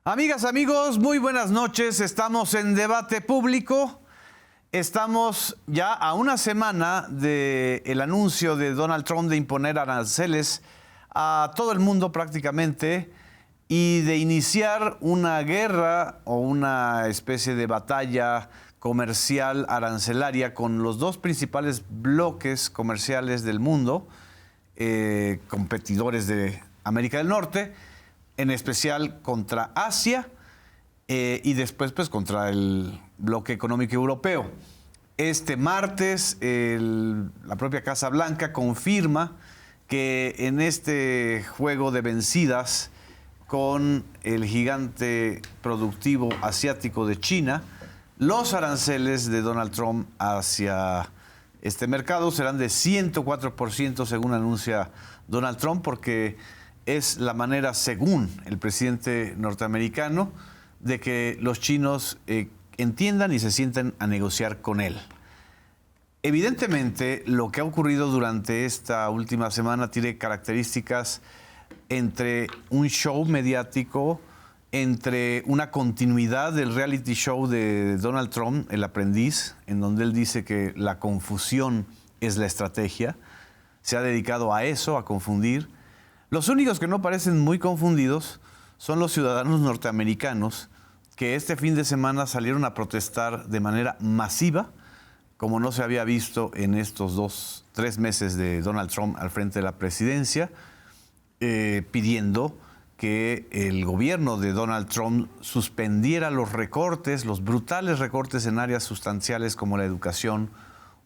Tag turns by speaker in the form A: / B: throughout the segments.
A: Amigas, amigos, muy buenas noches. Estamos en Debate Público. Estamos ya a una semana del anuncio de Donald Trump de imponer aranceles a todo el mundo prácticamente y de iniciar una guerra o una especie de batalla comercial arancelaria con los dos principales bloques comerciales del mundo, competidores de América del Norte, en especial contra Asia y después pues contra el bloque económico europeo. Este martes la propia Casa Blanca confirma que en este juego de vencidas con el gigante productivo asiático de China, los aranceles de Donald Trump hacia este mercado serán de 104% según anuncia Donald Trump, porque es la manera, según el presidente norteamericano, de que los chinos entiendan y se sienten a negociar con él. Evidentemente, lo que ha ocurrido durante esta última semana tiene características entre un show mediático, entre una continuidad del reality show de Donald Trump, El Aprendiz, en donde él dice que la confusión es la estrategia. Se ha dedicado a eso, a confundir. Los únicos que no parecen muy confundidos son los ciudadanos norteamericanos que este fin de semana salieron a protestar de manera masiva, como no se había visto en estos 3 meses de Donald Trump al frente de la presidencia, pidiendo que el gobierno de Donald Trump suspendiera los recortes, los brutales recortes en áreas sustanciales como la educación,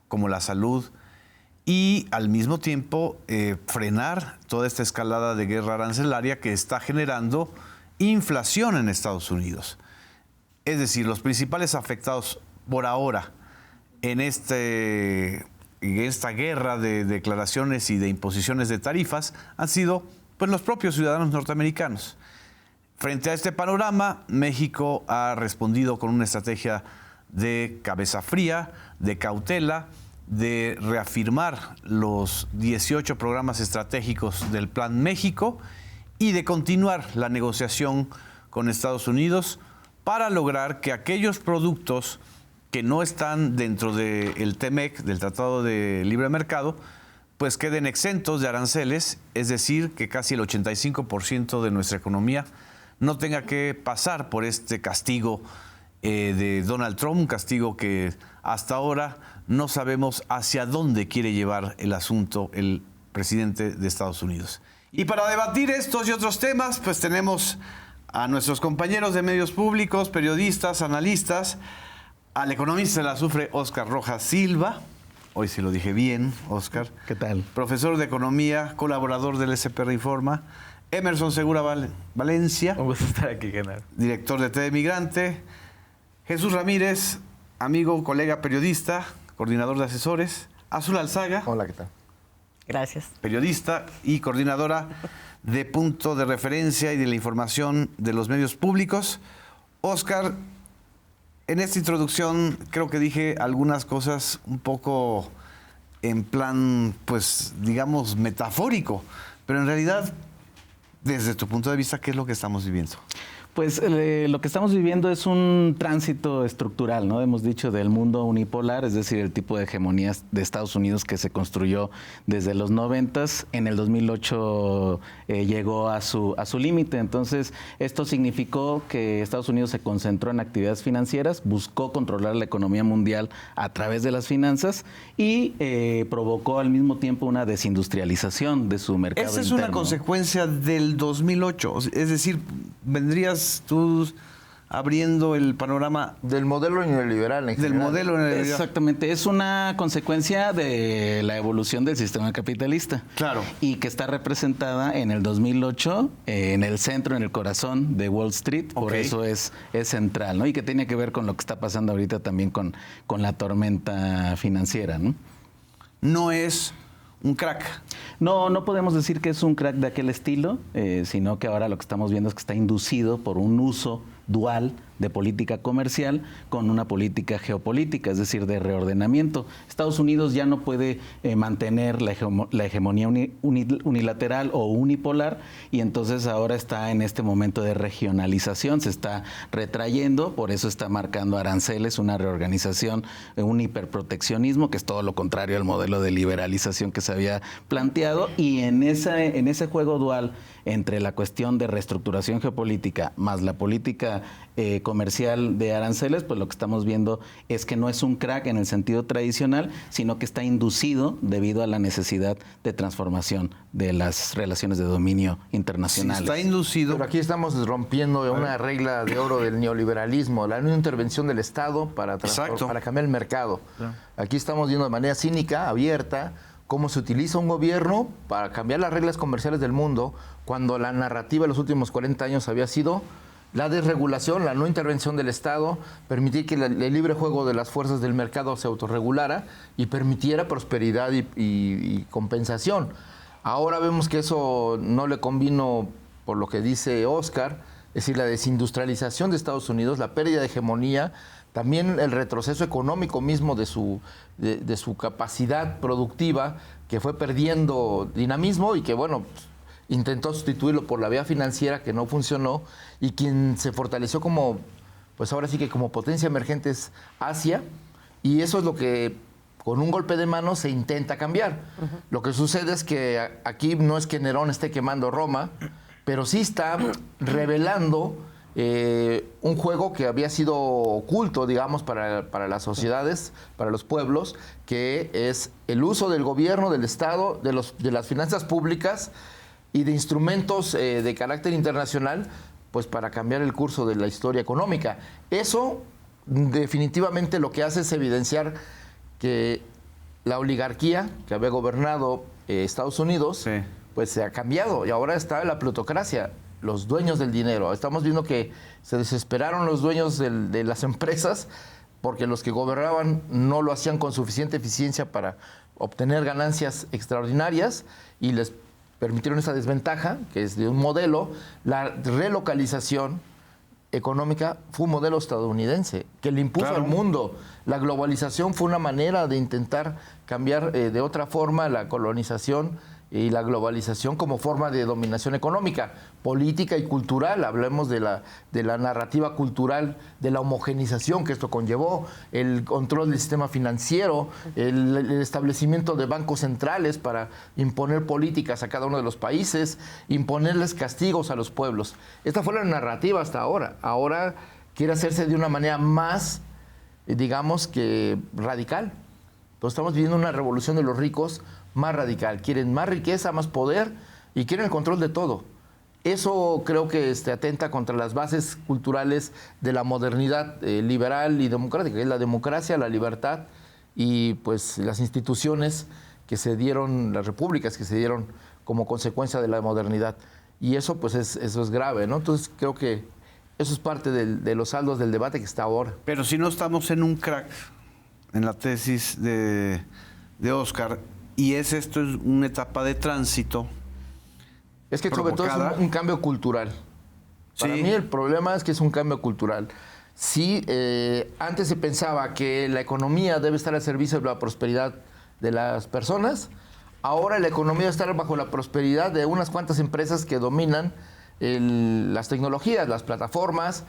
A: como la salud, y al mismo tiempo frenar toda esta escalada de guerra arancelaria que está generando inflación en Estados Unidos. Es decir, los principales afectados por ahora en esta guerra de declaraciones y de imposiciones de tarifas han sido pues, los propios ciudadanos norteamericanos. Frente a este panorama, México ha respondido con una estrategia de cabeza fría, de cautela, de reafirmar los 18 programas estratégicos del Plan México y de continuar la negociación con Estados Unidos para lograr que aquellos productos que no están dentro del TEMEC, del Tratado de Libre Mercado, pues queden exentos de aranceles, es decir, que casi el 85% de nuestra economía no tenga que pasar por este castigo de Donald Trump, un castigo que hasta ahora no sabemos hacia dónde quiere llevar el asunto el presidente de Estados Unidos. Y para debatir estos y otros temas, pues tenemos a nuestros compañeros de medios públicos, periodistas, analistas, al economista de la SUFRE, Óscar Rojas Silva. Hoy sí lo dije bien, Óscar.
B: ¿Qué tal?
A: Profesor de Economía, colaborador del SPR Informa. Emerson Segura Valencia.
B: Un gusto estar aquí, Genaro.
A: Director de TV Migrante. Jesús Ramírez, amigo, colega periodista, coordinador de asesores. Azul Alzaga.
C: Hola, ¿qué tal?
D: Gracias.
A: Periodista y coordinadora de Punto de Referencia y de la Información de los Medios Públicos. Óscar, en esta introducción creo que dije algunas cosas un poco en plan, pues, digamos, metafórico, pero en realidad, desde tu punto de vista, ¿qué es lo que estamos viviendo?
B: Pues lo que estamos viviendo es un tránsito estructural, ¿no? Hemos dicho del mundo unipolar, es decir, el tipo de hegemonía de Estados Unidos que se construyó desde los 90s. En el 2008 llegó a su límite. Entonces, esto significó que Estados Unidos se concentró en actividades financieras, buscó controlar la economía mundial a través de las finanzas y provocó al mismo tiempo una desindustrialización de su mercado interno.
A: Esa es una consecuencia del 2008. Es decir, vendrías tú abriendo el panorama
C: del modelo neoliberal en general.
A: Del modelo neoliberal.
B: Exactamente, es una consecuencia de la evolución del sistema capitalista.
A: Claro.
B: Y que está representada en el 2008, en el centro, en el corazón de Wall Street, por eso es central, ¿no? Y que tiene que ver con lo que está pasando ahorita también con la tormenta financiera, ¿no?
A: No es un crack.
B: No podemos decir que es un crack de aquel estilo, sino que ahora lo que estamos viendo es que está inducido por un uso dual de política comercial con una política geopolítica, es decir, de reordenamiento. Estados Unidos ya no puede mantener la hegemonía unilateral o unipolar, y entonces ahora está en este momento de regionalización, se está retrayendo, por eso está marcando aranceles, una reorganización, un hiperproteccionismo, que es todo lo contrario al modelo de liberalización que se había planteado, y en ese juego dual entre la cuestión de reestructuración geopolítica más la política comercial de aranceles, pues lo que estamos viendo es que no es un crack en el sentido tradicional, sino que está inducido debido a la necesidad de transformación de las relaciones de dominio internacionales.
A: Sí, está inducido.
C: Pero aquí estamos rompiendo una regla de oro del neoliberalismo, la no intervención del Estado para cambiar el mercado. Aquí estamos viendo de manera cínica, abierta, cómo se utiliza un gobierno para cambiar las reglas comerciales del mundo, cuando la narrativa de los últimos 40 años había sido la desregulación, la no intervención del Estado, permitir que el libre juego de las fuerzas del mercado se autorregulara y permitiera prosperidad y compensación. Ahora vemos que eso no le convino, por lo que dice Oscar, es decir, la desindustrialización de Estados Unidos, la pérdida de hegemonía, también el retroceso económico mismo de su capacidad productiva, que fue perdiendo dinamismo y que, bueno, intentó sustituirlo por la vía financiera, que no funcionó, y quien se fortaleció como, pues ahora sí que como potencia emergente es Asia, y eso es lo que con un golpe de mano se intenta cambiar. Lo que sucede es que aquí no es que Nerón esté quemando Roma, pero sí está revelando un juego que había sido oculto, digamos, para las sociedades, para los pueblos, que es el uso del gobierno, del Estado, de las finanzas públicas y de instrumentos de carácter internacional, pues para cambiar el curso de la historia económica. Eso definitivamente lo que hace es evidenciar que la oligarquía que había gobernado Estados Unidos, sí, pues se ha cambiado y ahora está la plutocracia, los dueños del dinero. Estamos viendo que se desesperaron los dueños de las empresas porque los que gobernaban no lo hacían con suficiente eficiencia para obtener ganancias extraordinarias y les permitieron esa desventaja, que es de un modelo. La relocalización económica fue un modelo estadounidense que le impuso al mundo. La globalización fue una manera de intentar cambiar de otra forma la colonización y la globalización como forma de dominación económica, política y cultural. Hablemos de la narrativa cultural, de la homogenización que esto conllevó, el control del sistema financiero, el establecimiento de bancos centrales para imponer políticas a cada uno de los países, imponerles castigos a los pueblos. Esta fue la narrativa hasta ahora. Ahora quiere hacerse de una manera más, digamos que radical. Entonces estamos viviendo una revolución de los ricos más radical. Quieren más riqueza, más poder y quieren el control de todo. Eso creo que atenta contra las bases culturales de la modernidad liberal y democrática, que es la democracia, la libertad y pues las instituciones que se dieron, las repúblicas que se dieron como consecuencia de la modernidad. Y eso pues eso es grave, ¿no? Entonces creo que eso es parte de los saldos del debate que está ahora.
A: Pero si no estamos en un crack, en la tesis de Oscar, y esto es una etapa de tránsito.
C: Es que sobre todo es un cambio cultural. Para mí el problema es que es un cambio cultural. Sí, antes se pensaba que la economía debe estar al servicio de la prosperidad de las personas. Ahora la economía está bajo la prosperidad de unas cuantas empresas que dominan las tecnologías, las plataformas,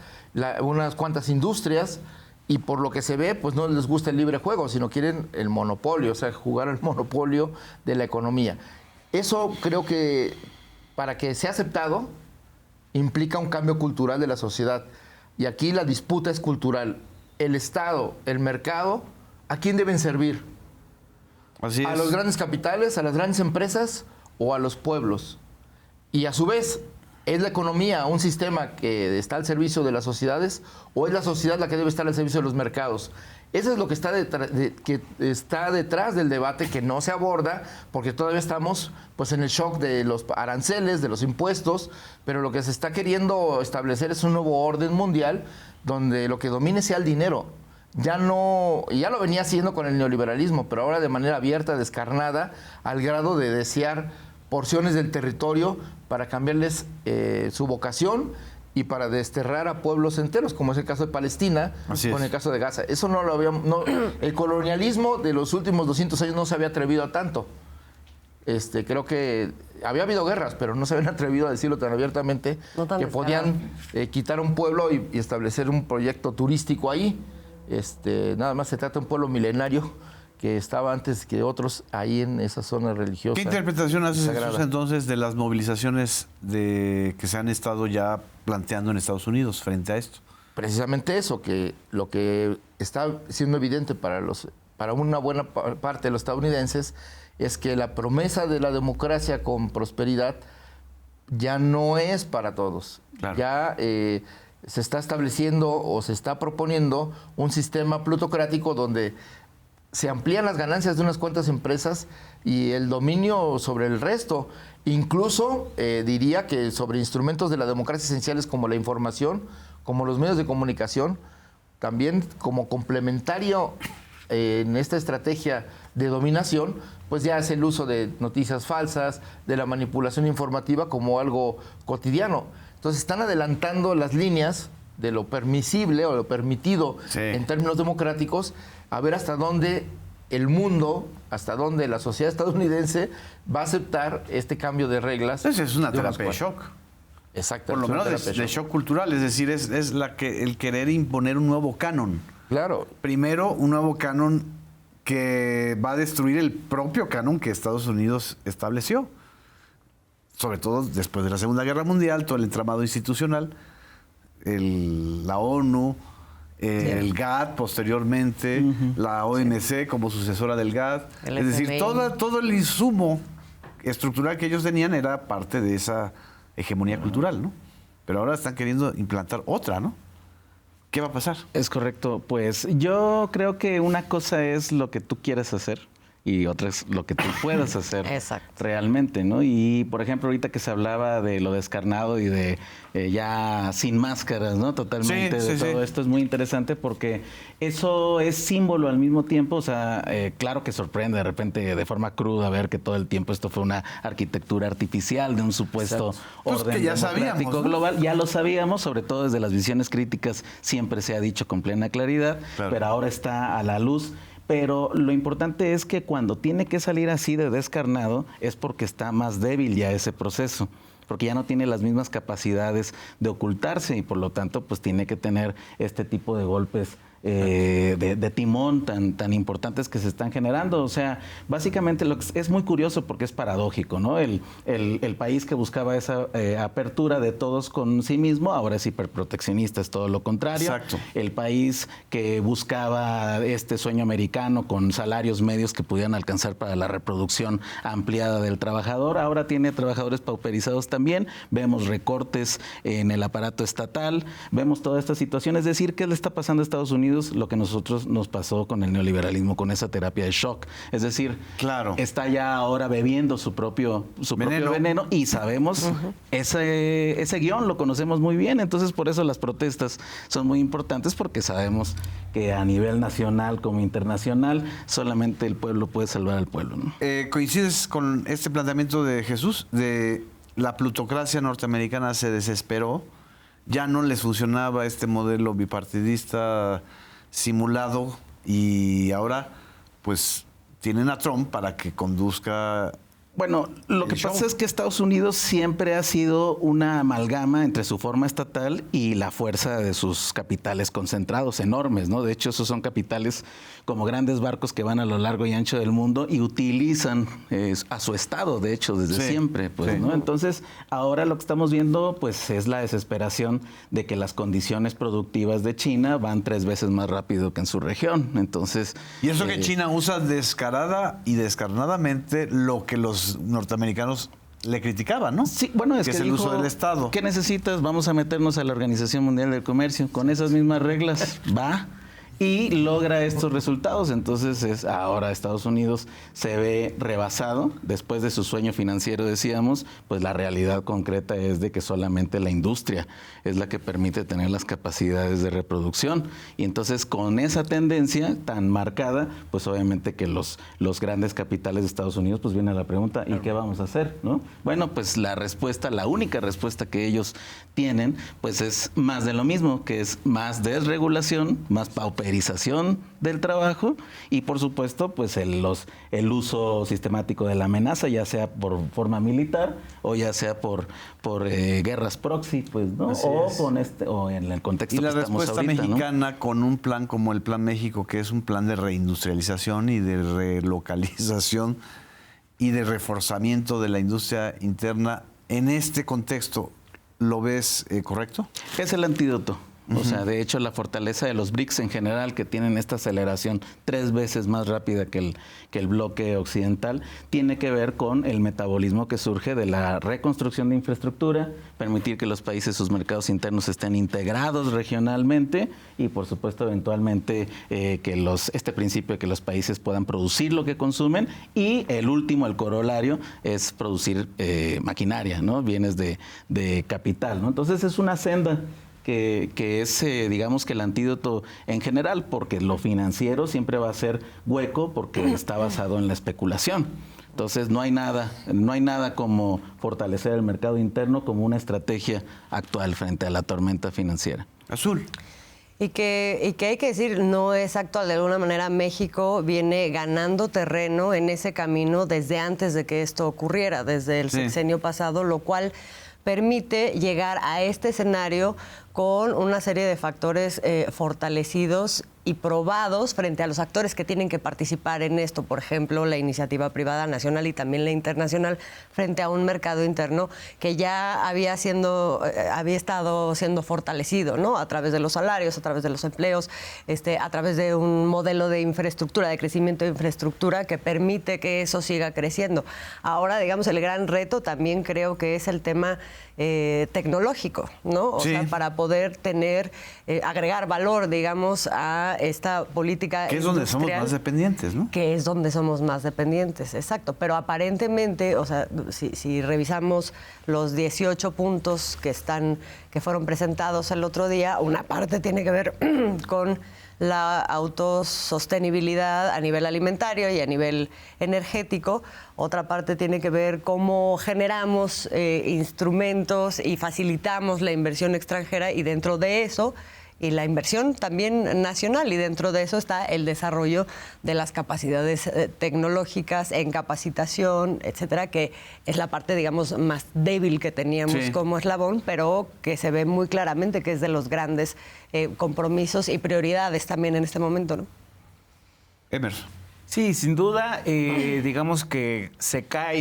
C: unas cuantas industrias. Y por lo que se ve, pues no les gusta el libre juego, sino quieren el monopolio, o sea, jugar al monopolio de la economía. Eso creo que para que sea aceptado implica un cambio cultural de la sociedad. Y aquí la disputa es cultural. El Estado, el mercado, ¿a quién deben servir?
A: Así es.
C: ¿A los grandes capitales, a las grandes empresas o a los pueblos? Y a su vez, ¿es la economía un sistema que está al servicio de las sociedades o es la sociedad la que debe estar al servicio de los mercados? Eso es lo que está detrás del debate, que no se aborda porque todavía estamos pues en el shock de los aranceles, de los impuestos, pero lo que se está queriendo establecer es un nuevo orden mundial donde lo que domine sea el dinero. Ya lo venía haciendo con el neoliberalismo, pero ahora de manera abierta, descarnada, al grado de desear porciones del territorio para cambiarles su vocación y para desterrar a pueblos enteros, como es el caso de Palestina, con el caso de Gaza. Eso no lo habíamos... el colonialismo de los últimos 200 años no se había atrevido a tanto. Creo que había habido guerras, pero no se habían atrevido a decirlo tan abiertamente, que podían quitar un pueblo y establecer un proyecto turístico ahí. Nada más se trata de un pueblo milenario que estaba antes que otros ahí en esa zona religiosa.
A: ¿Qué interpretación haces, Jesús, entonces de las movilizaciones que se han estado ya planteando en Estados Unidos frente a esto?
C: Precisamente eso, que lo que está siendo evidente para una buena parte de los estadounidenses es que la promesa de la democracia con prosperidad ya no es para todos. Claro. Ya se está estableciendo o se está proponiendo un sistema plutocrático donde se amplían las ganancias de unas cuantas empresas y el dominio sobre el resto. Incluso diría que sobre instrumentos de la democracia esenciales como la información, como los medios de comunicación, también como complementario en esta estrategia de dominación, pues ya hace el uso de noticias falsas, de la manipulación informativa como algo cotidiano. Entonces están adelantando las líneas de lo permisible o lo permitido en términos democráticos, a ver hasta dónde el mundo, hasta dónde la sociedad estadounidense va a aceptar este cambio de reglas.
A: Entonces es una terapia de shock.
C: Exacto.
A: Por lo menos de shock cultural, es decir, es el querer imponer un nuevo canon.
C: Claro.
A: Primero, un nuevo canon que va a destruir el propio canon que Estados Unidos estableció. Sobre todo después de la Segunda Guerra Mundial, todo el entramado institucional, la ONU, el GATT posteriormente, la OMC como sucesora del GATT. Es decir, todo el insumo estructural que ellos tenían era parte de esa hegemonía cultural, ¿no? Pero ahora están queriendo implantar otra, ¿no? ¿Qué va a pasar?
B: Es correcto. Pues yo creo que una cosa es lo que tú quieres hacer y otra es lo que tú puedas hacer realmente, ¿no? Y, por ejemplo, ahorita que se hablaba de lo descarnado y de ya sin máscaras, ¿no? Totalmente todo esto es muy interesante porque eso es símbolo al mismo tiempo. O sea, claro que sorprende de repente de forma cruda ver que todo el tiempo esto fue una arquitectura artificial de un supuesto orden
A: que ya
B: democrático
A: sabíamos, ¿no?
B: global. Ya lo sabíamos, sobre todo desde las visiones críticas siempre se ha dicho con plena claridad, pero ahora está a la luz. Pero lo importante es que cuando tiene que salir así de descarnado es porque está más débil ya ese proceso, porque ya no tiene las mismas capacidades de ocultarse y por lo tanto pues tiene que tener este tipo de golpes de timón tan importantes que se están generando. O sea, básicamente es muy curioso porque es paradójico, ¿no? El país que buscaba esa apertura de todos con sí mismo, ahora es hiperproteccionista, es todo lo contrario.
A: Exacto.
B: El país que buscaba este sueño americano con salarios medios que pudieran alcanzar para la reproducción ampliada del trabajador, ahora tiene trabajadores pauperizados también. Vemos recortes en el aparato estatal, vemos toda esta situación. Es decir, ¿qué le está pasando a Estados Unidos? Lo que nosotros nos pasó con el neoliberalismo, con esa terapia de shock. Es decir, está ya ahora bebiendo su propio veneno y sabemos ese guión lo conocemos muy bien. Entonces, por eso las protestas son muy importantes porque sabemos que a nivel nacional como internacional solamente el pueblo puede salvar al pueblo, ¿no?
A: ¿Coincides con este planteamiento de Jesús? De la plutocracia norteamericana se desesperó, ya no les funcionaba este modelo bipartidista simulado y ahora pues tienen a Trump para que conduzca.
B: Bueno, lo que pasa es que Estados Unidos siempre ha sido una amalgama entre su forma estatal y la fuerza de sus capitales concentrados enormes, ¿no? De hecho, esos son capitales como grandes barcos que van a lo largo y ancho del mundo y utilizan a su estado, de hecho, desde siempre, pues, ¿no? Entonces, ahora lo que estamos viendo, pues, es la desesperación de que las condiciones productivas de China van 3 veces más rápido que en su región. Entonces,
A: y eso que China usa descarada y descarnadamente lo que los norteamericanos le criticaban, ¿no?
B: Sí, bueno, es que
A: es el uso del Estado.
B: ¿Qué necesitas? Vamos a meternos a la Organización Mundial del Comercio con esas mismas reglas. Va. y logra estos resultados. Entonces ahora Estados Unidos se ve rebasado después de su sueño financiero, decíamos, pues la realidad concreta es de que solamente la industria es la que permite tener las capacidades de reproducción, y entonces con esa tendencia tan marcada, pues obviamente que los grandes capitales de Estados Unidos, pues viene la pregunta, ¿y qué vamos a hacer? ¿No? Bueno, pues la única respuesta que ellos tienen, pues es más de lo mismo, que es más desregulación, más pauperización del trabajo y, por supuesto, pues el uso sistemático de la amenaza, ya sea por forma militar o ya sea por guerras proxy, pues, ¿no? O en el contexto que estamos ahorita,
A: y la respuesta mexicana,
B: ¿no?
A: con un plan como el Plan México, que es un plan de reindustrialización y de relocalización y de reforzamiento de la industria interna, en este contexto, ¿lo ves correcto?
B: Es el antídoto. O sea, de hecho, la fortaleza de los BRICS en general, que tienen esta aceleración 3 veces más rápida que el bloque occidental, tiene que ver con el metabolismo que surge de la reconstrucción de infraestructura, permitir que los países, sus mercados internos estén integrados regionalmente y, por supuesto, eventualmente este principio de que los países puedan producir lo que consumen, y el último, el corolario, es producir maquinaria, ¿no? Bienes de capital, ¿no? Entonces es una senda que es, digamos, que el antídoto en general, porque lo financiero siempre va a ser hueco porque está basado en la especulación. Entonces no hay nada como fortalecer el mercado interno como una estrategia actual frente a la tormenta financiera.
A: Azul.
D: Y que hay que decir, no es actual. De alguna manera, México viene ganando terreno en ese camino desde antes de que esto ocurriera, desde el sexenio pasado, lo cual permite llegar a este escenario con una serie de factores fortalecidos y probados frente a los actores que tienen que participar en esto. Por ejemplo, la iniciativa privada nacional y también la internacional, frente a un mercado interno que ya había estado siendo fortalecido, ¿no? A través de los salarios, a través de los empleos, a través de un modelo de infraestructura, de crecimiento de infraestructura que permite que eso siga creciendo. Ahora, digamos, el gran reto también creo que es el tema tecnológico, ¿no? O sea, para poder agregar valor, digamos, a esta política
A: que es donde somos más dependientes, ¿no?
D: Que es donde somos más dependientes, exacto. Pero aparentemente, o sea, si revisamos los 18 puntos que fueron presentados el otro día, una parte tiene que ver con la autosostenibilidad a nivel alimentario y a nivel energético. Otra parte tiene que ver cómo generamos instrumentos y facilitamos la inversión extranjera, y dentro de eso, y la inversión también nacional, y dentro de eso está el desarrollo de las capacidades tecnológicas en capacitación, etcétera, que es la parte, digamos, más débil que teníamos como eslabón, pero que se ve muy claramente que es de los grandes compromisos y prioridades también en este momento, ¿no?
A: Emerson.
E: Sí, sin duda, digamos que se cae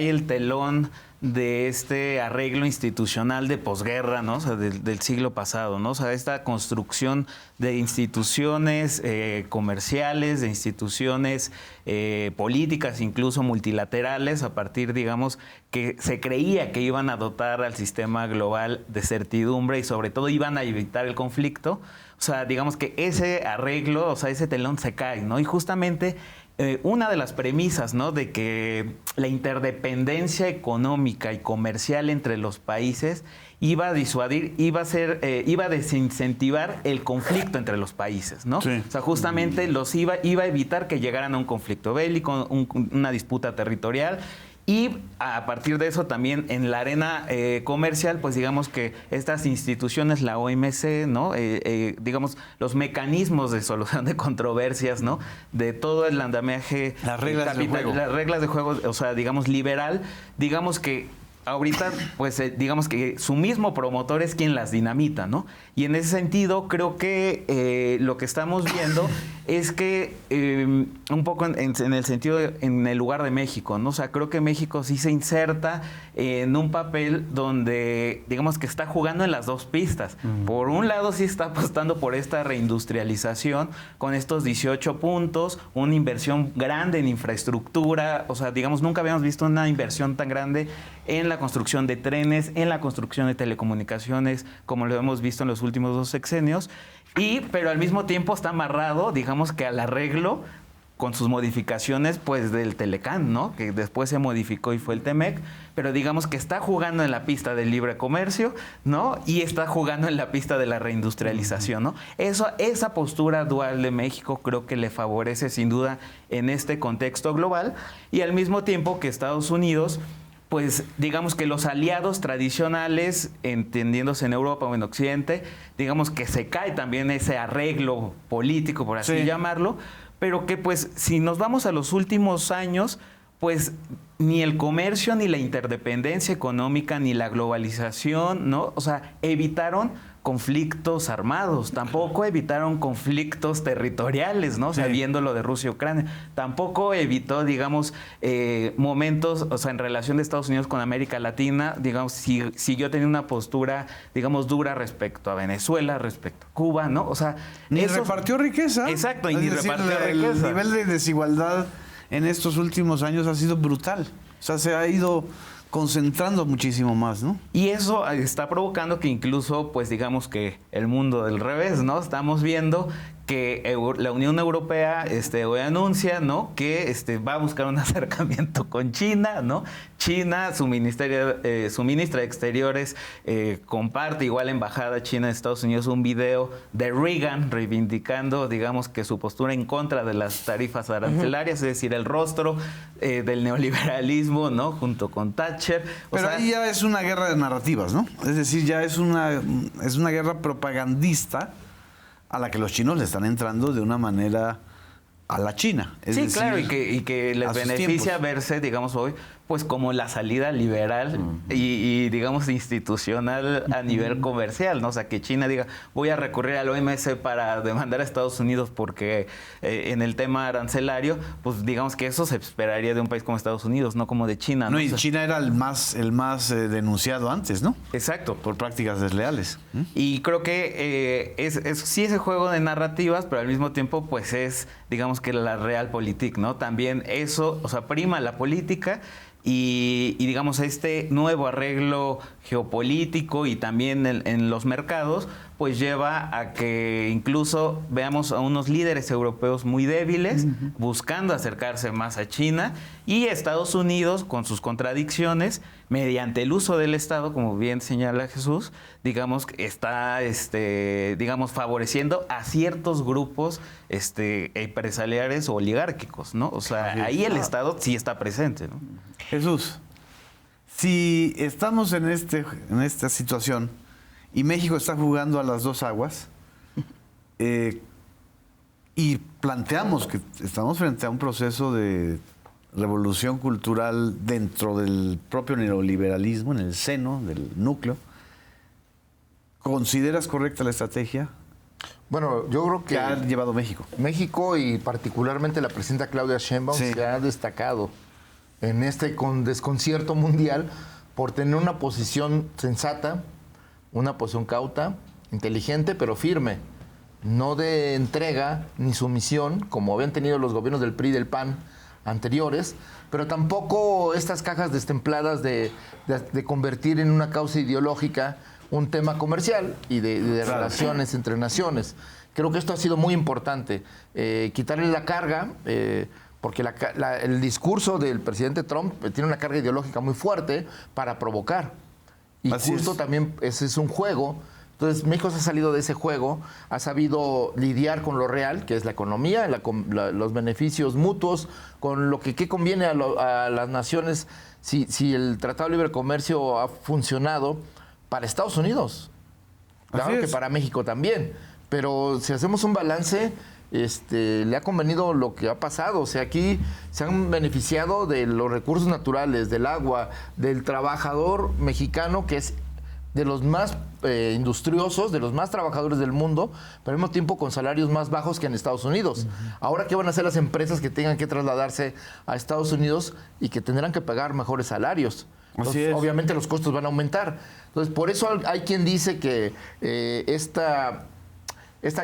E: el telón de este arreglo institucional de posguerra, ¿no? O sea, del siglo pasado, ¿no? O sea, esta construcción de instituciones comerciales, de instituciones políticas, incluso multilaterales, a partir, digamos, que se creía que iban a dotar al sistema global de certidumbre y sobre todo iban a evitar el conflicto. O sea, digamos que ese arreglo, o sea, ese telón se cae, ¿no? Y justamente una de las premisas, ¿no?, de que la interdependencia económica y comercial entre los países iba a disuadir, iba a desincentivar el conflicto entre los países, ¿no? Sí. O sea, justamente iba a evitar que llegaran a un conflicto bélico, una disputa territorial. Y a partir de eso también en la arena comercial, pues digamos que estas instituciones, la OMC, ¿no? Digamos, los mecanismos de solución de controversias, ¿no? De todo el andamiaje,
A: las reglas de juego,
E: o sea, digamos, liberal, digamos que ahorita, pues digamos que su mismo promotor es quien las dinamita, ¿no? Y en ese sentido, creo que lo que estamos viendo es que un poco en el sentido, en el lugar de México, ¿no? O sea, creo que México sí se inserta en un papel donde, digamos que está jugando en las dos pistas. Por un lado, sí está apostando por esta reindustrialización con estos 18 puntos, una inversión grande en infraestructura. O sea, digamos, nunca habíamos visto una inversión tan grande en la construcción de trenes, en la construcción de telecomunicaciones, como lo hemos visto en los últimos 2 sexenios. Pero al mismo tiempo está amarrado, digamos que al arreglo con sus modificaciones, pues, del Telecán, ¿no? Que después se modificó y fue el Temec, pero digamos que está jugando en la pista del libre comercio, ¿no? Y está jugando en la pista de la reindustrialización, ¿no? Esa postura dual de México creo que le favorece sin duda en este contexto global, y al mismo tiempo que Estados Unidos, pues digamos que los aliados tradicionales, entendiéndose en Europa o en Occidente, digamos que se cae también ese arreglo político, por así llamarlo, pero que pues si nos vamos a los últimos años, pues ni el comercio, ni la interdependencia económica, ni la globalización, ¿no? O sea, evitaron conflictos armados, tampoco evitaron conflictos territoriales, ¿no? O sea, viendo lo de Rusia y Ucrania, tampoco evitó, digamos, momentos, o sea, en relación de Estados Unidos con América Latina, digamos, siguió teniendo una postura, digamos, dura respecto a Venezuela, respecto a Cuba, ¿no? O sea,
A: ni repartió riqueza.
E: Exacto, y
A: ni
E: repartió riqueza.
A: El nivel de desigualdad en estos últimos años ha sido brutal. O sea, se ha ido concentrando muchísimo más, ¿no?
E: Y eso está provocando que incluso, pues digamos que el mundo del revés, ¿no? Estamos viendo que la Unión Europea hoy anuncia, ¿no? Que va a buscar un acercamiento con China, ¿no? China, su ministra de Exteriores comparte, igual la Embajada China de Estados Unidos, un video de Reagan reivindicando, digamos, que su postura en contra de las tarifas arancelarias, es decir, el rostro del neoliberalismo, ¿no? Junto con Thatcher.
A: Pero ahí ya es una guerra de narrativas, ¿no? Es decir, ya es una guerra propagandista a la que los chinos le están entrando de una manera a la China. Es decir,
E: claro, y que les beneficia verse, digamos, hoy, pues como la salida liberal y, digamos, institucional a nivel comercial, ¿no? O sea, que China diga, voy a recurrir al OMC para demandar a Estados Unidos porque en el tema arancelario, pues digamos que eso se esperaría de un país como Estados Unidos, no como de China.
A: No, y China era el más denunciado antes, ¿no?
E: Exacto.
A: Por prácticas desleales.
E: Y creo que sí ese juego de narrativas, pero al mismo tiempo, pues es, digamos que la realpolitik, ¿no? También eso, o sea, prima la política. Y digamos, este nuevo arreglo geopolítico y también en los mercados, pues lleva a que incluso veamos a unos líderes europeos muy débiles buscando acercarse más a China, y Estados Unidos, con sus contradicciones, mediante el uso del Estado, como bien señala Jesús, digamos, está digamos, favoreciendo a ciertos grupos empresariales o oligárquicos, ¿no? O sea, ahí el Estado sí está presente, ¿no?
A: Jesús, si estamos en esta situación y México está jugando a las dos aguas, y planteamos que estamos frente a un proceso de revolución cultural dentro del propio neoliberalismo, en el seno del núcleo, ¿consideras correcta la estrategia?
C: Bueno, yo creo que
A: ha llevado México.
C: México, y particularmente la presidenta Claudia Sheinbaum, se ha destacado en con desconcierto mundial por tener una posición sensata, una posición cauta, inteligente, pero firme, no de entrega ni sumisión, como habían tenido los gobiernos del PRI y del PAN anteriores, pero tampoco estas cajas destempladas de convertir en una causa ideológica un tema comercial y de relaciones entre naciones. Creo que esto ha sido muy importante, quitarle la carga, porque el discurso del presidente Trump tiene una carga ideológica muy fuerte para provocar. Y
A: así
C: justo
A: es.
C: También ese es un juego. Entonces México se ha salido de ese juego, ha sabido lidiar con lo real, que es la economía, los beneficios mutuos, con lo que conviene a las naciones si el Tratado de Libre Comercio ha funcionado para Estados Unidos. Claro que para México también. Pero si hacemos un balance, le ha convenido lo que ha pasado. O sea, aquí se han beneficiado de los recursos naturales, del agua, del trabajador mexicano, que es de los más industriosos, de los más trabajadores del mundo, pero al mismo tiempo con salarios más bajos que en Estados Unidos. Ahora, ¿qué van a hacer las empresas que tengan que trasladarse a Estados Unidos y que tendrán que pagar mejores salarios? Entonces, obviamente los costos van a aumentar. Entonces, por eso hay quien dice que esta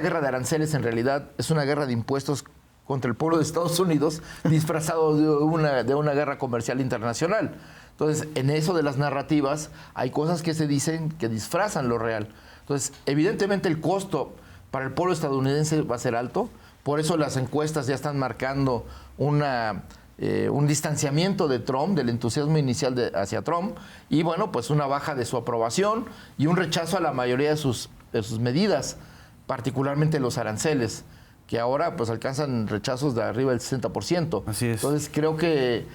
C: guerra de aranceles en realidad es una guerra de impuestos contra el pueblo de Estados Unidos disfrazado de una guerra comercial internacional. Entonces, en eso de las narrativas hay cosas que se dicen que disfrazan lo real. Entonces, evidentemente el costo para el pueblo estadounidense va a ser alto. Por eso las encuestas ya están marcando un distanciamiento de Trump, del entusiasmo inicial hacia Trump, y bueno, pues una baja de su aprobación y un rechazo a la mayoría de sus medidas, particularmente los aranceles, que ahora pues alcanzan rechazos de arriba del 60%.
A: Así es.
C: Entonces creo que,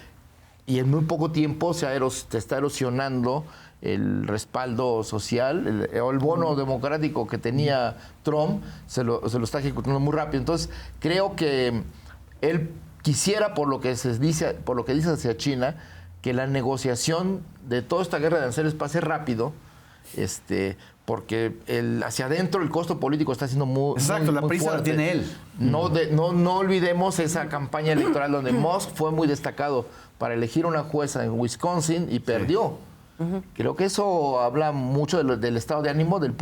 C: y en muy poco tiempo se está erosionando el respaldo social, o el bono democrático que tenía Trump, se lo está ejecutando muy rápido. Entonces creo que él quisiera, por lo que dice hacia China, que la negociación de toda esta guerra de aranceles pase rápido, porque hacia adentro el costo político está siendo muy
A: Exacto, la
C: muy
A: prisa la
C: fuerte.
A: tiene él.
C: No olvidemos esa campaña electoral donde Musk fue muy destacado para elegir una jueza en Wisconsin y perdió. Creo que eso habla mucho del estado de ánimo del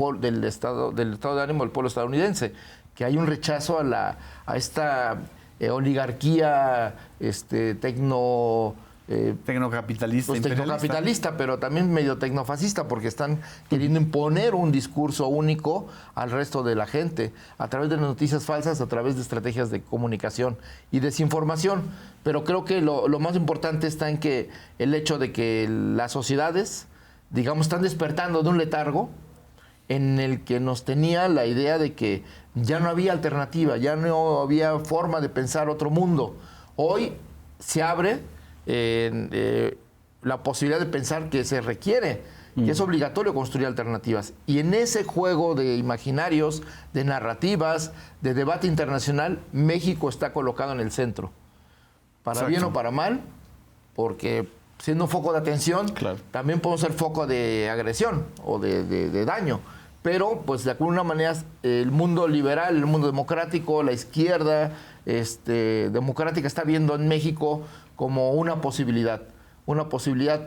C: estado de ánimo del pueblo estadounidense, que hay un rechazo a esta oligarquía
A: tecnocapitalista,
C: pues, tecnocapitalista, pero también medio tecnofascista, porque están queriendo imponer un discurso único al resto de la gente, a través de noticias falsas, a través de estrategias de comunicación y desinformación. Pero creo que lo más importante está en que el hecho de que las sociedades, digamos, están despertando de un letargo en el que nos tenía la idea de que ya no había alternativa, ya no había forma de pensar otro mundo. Hoy se abre la posibilidad de pensar que se requiere, que es obligatorio construir alternativas. Y en ese juego de imaginarios, de narrativas, de debate internacional, México está colocado en el centro. Para
A: Exacto.
C: bien o para mal, porque siendo un foco de atención,
B: Claro.
C: también podemos ser foco de agresión o de daño. Pero, pues, de alguna manera, el mundo liberal, el mundo democrático, la izquierda democrática está viendo en México como una posibilidad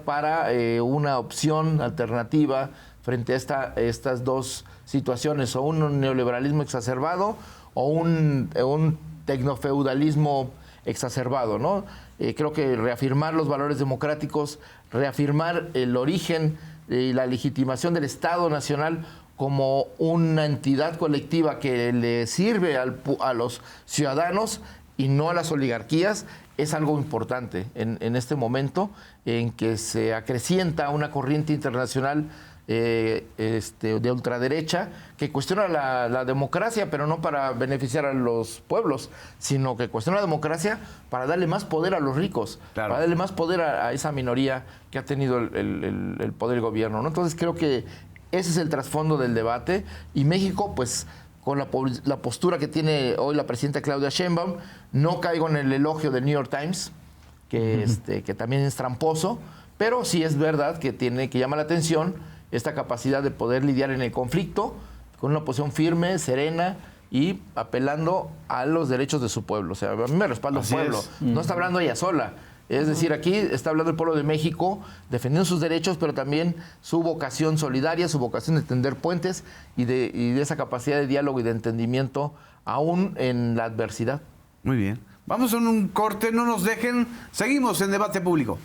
C: para una opción alternativa frente a estas dos situaciones, o un neoliberalismo exacerbado o un tecnofeudalismo exacerbado, ¿no? Creo que reafirmar los valores democráticos, reafirmar el origen y la legitimación del Estado Nacional como una entidad colectiva que le sirve a los ciudadanos y no a las oligarquías, es algo importante en este momento en que se acrecienta una corriente internacional de ultraderecha que cuestiona la democracia, pero no para beneficiar a los pueblos, sino que cuestiona la democracia para darle más poder a los ricos,
A: Claro.
C: para darle más poder a esa minoría que ha tenido el poder del gobierno, ¿no? Entonces creo que ese es el trasfondo del debate, y México, pues, con la postura que tiene hoy la presidenta Claudia Sheinbaum, no caigo en el elogio del New York Times, que también es tramposo, pero sí es verdad que llama la atención esta capacidad de poder lidiar en el conflicto con una posición firme, serena y apelando a los derechos de su pueblo. O sea, a mí me respalda el
A: Así
C: pueblo.
A: es.
C: No está hablando ella sola. Es decir, aquí está hablando el pueblo de México, defendiendo sus derechos, pero también su vocación solidaria, su vocación de tender puentes y de esa capacidad de diálogo y de entendimiento, aún en la adversidad.
A: Muy bien. Vamos a un corte, no nos dejen. Seguimos en Debate Público.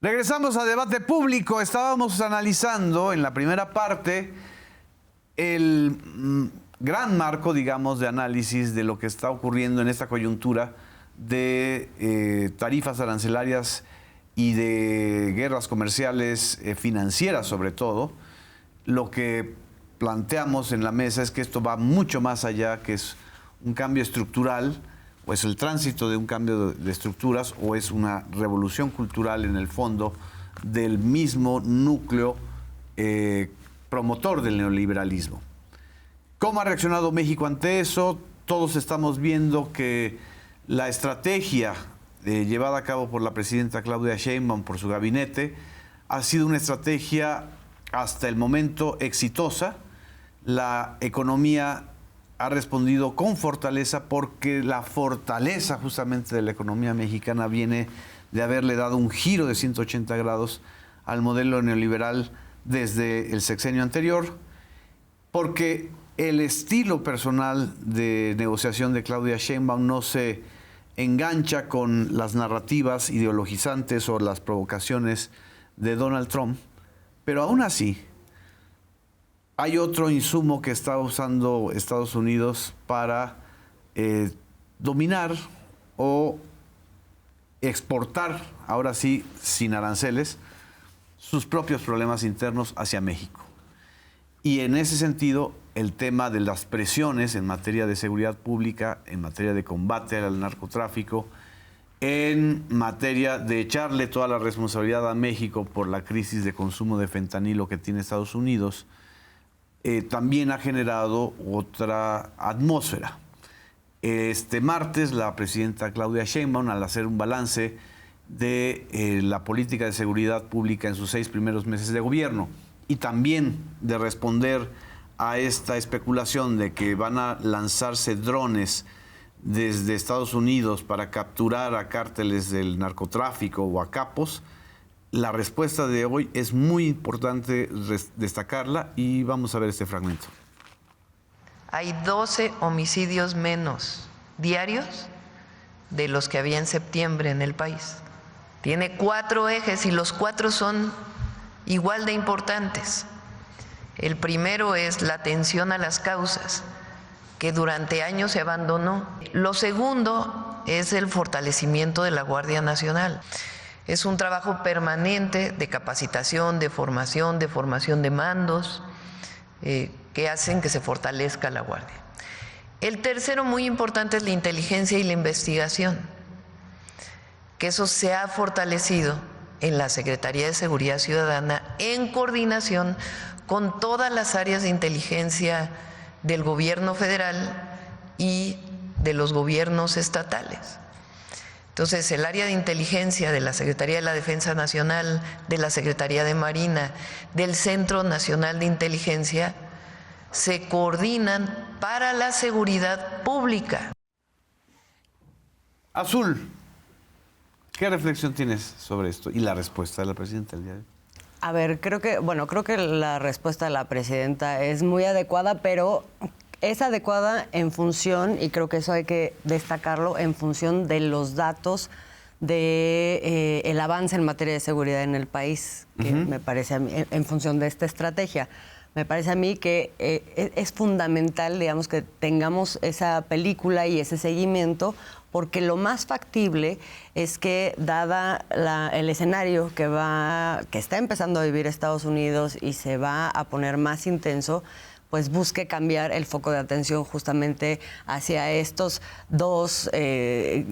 A: Regresamos a Debate Público. Estábamos analizando en la primera parte el gran marco, digamos, de análisis de lo que está ocurriendo en esta coyuntura de tarifas arancelarias y de guerras comerciales financieras, sobre todo. Lo que planteamos en la mesa es que esto va mucho más allá, que es un cambio estructural, o es el tránsito de un cambio de estructuras, o es una revolución cultural en el fondo del mismo núcleo promotor del neoliberalismo. ¿Cómo ha reaccionado México ante eso? Todos estamos viendo que la estrategia llevada a cabo por la presidenta Claudia Sheinbaum, por su gabinete, ha sido una estrategia hasta el momento exitosa. La economía ha respondido con fortaleza, porque la fortaleza justamente de la economía mexicana viene de haberle dado un giro de 180 grados al modelo neoliberal desde el sexenio anterior, porque el estilo personal de negociación de Claudia Sheinbaum no se engancha con las narrativas ideologizantes o las provocaciones de Donald Trump, pero aún así hay otro insumo que está usando Estados Unidos para dominar o exportar, ahora sí, sin aranceles, sus propios problemas internos hacia México. Y en ese sentido, el tema de las presiones en materia de seguridad pública, en materia de combate al narcotráfico, en materia de echarle toda la responsabilidad a México por la crisis de consumo de fentanilo que tiene Estados Unidos, también ha generado otra atmósfera. Este martes, la presidenta Claudia Sheinbaum, al hacer un balance de la política de seguridad pública en sus 6 primeros meses de gobierno y también de responder a esta especulación de que van a lanzarse drones desde Estados Unidos para capturar a cárteles del narcotráfico o a capos, la respuesta de hoy es muy importante destacarla y vamos a ver este fragmento.
F: Hay 12 homicidios menos diarios de los que había en septiembre en el país. Tiene 4 ejes y los 4 son igual de importantes. El primero es la atención a las causas, que durante años se abandonó. Lo segundo es el fortalecimiento de la Guardia Nacional. Es un trabajo permanente de capacitación, de formación de mandos, que hacen que se fortalezca la Guardia. El tercero, muy importante, es la inteligencia y la investigación, que eso se ha fortalecido en la Secretaría de Seguridad Ciudadana en coordinación con todas las áreas de inteligencia del gobierno federal y de los gobiernos estatales. Entonces, el área de inteligencia de la Secretaría de la Defensa Nacional, de la Secretaría de Marina, del Centro Nacional de Inteligencia, se coordinan para la seguridad pública.
A: Azul, ¿qué reflexión tienes sobre esto y la respuesta de la presidenta el día de hoy?
D: A ver, creo que la respuesta de la presidenta es muy adecuada, pero es adecuada en función, y creo que eso hay que destacarlo, en función de los datos de el avance en materia de seguridad en el país, que me parece a mí, en función de esta estrategia. Me parece a mí que es fundamental, digamos, que tengamos esa película y ese seguimiento, porque lo más factible es que, dada el escenario que está empezando a vivir Estados Unidos y se va a poner más intenso, pues busque cambiar el foco de atención justamente hacia estos 2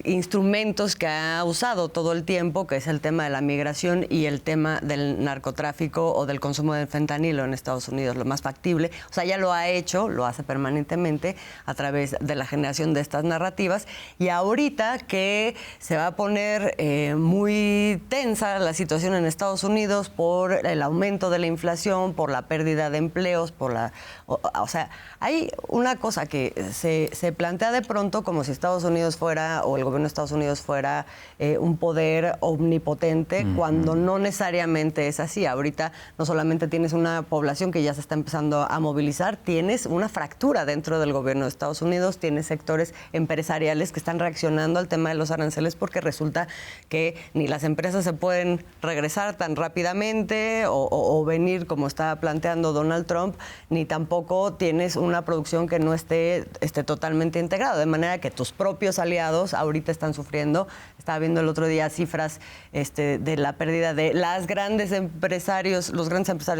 D: instrumentos que ha usado todo el tiempo, que es el tema de la migración y el tema del narcotráfico o del consumo de fentanilo en Estados Unidos, lo más factible. O sea, ya lo ha hecho, lo hace permanentemente a través de la generación de estas narrativas. Y ahorita que se va a poner muy tensa la situación en Estados Unidos por el aumento de la inflación, por la pérdida de empleos, por la... O sea, hay una cosa que se plantea de pronto como si Estados Unidos fuera, o el gobierno de Estados Unidos fuera un poder omnipotente, cuando no necesariamente es así. Ahorita no solamente tienes una población que ya se está empezando a movilizar, tienes una fractura dentro del gobierno de Estados Unidos, tienes sectores empresariales que están reaccionando al tema de los aranceles porque resulta que ni las empresas se pueden regresar tan rápidamente o venir como está planteando Donald Trump, ni tampoco tienes una producción que no esté totalmente integrada, de manera que tus propios aliados ahorita están sufriendo. Estaba viendo el otro día cifras de la pérdida de los grandes empresarios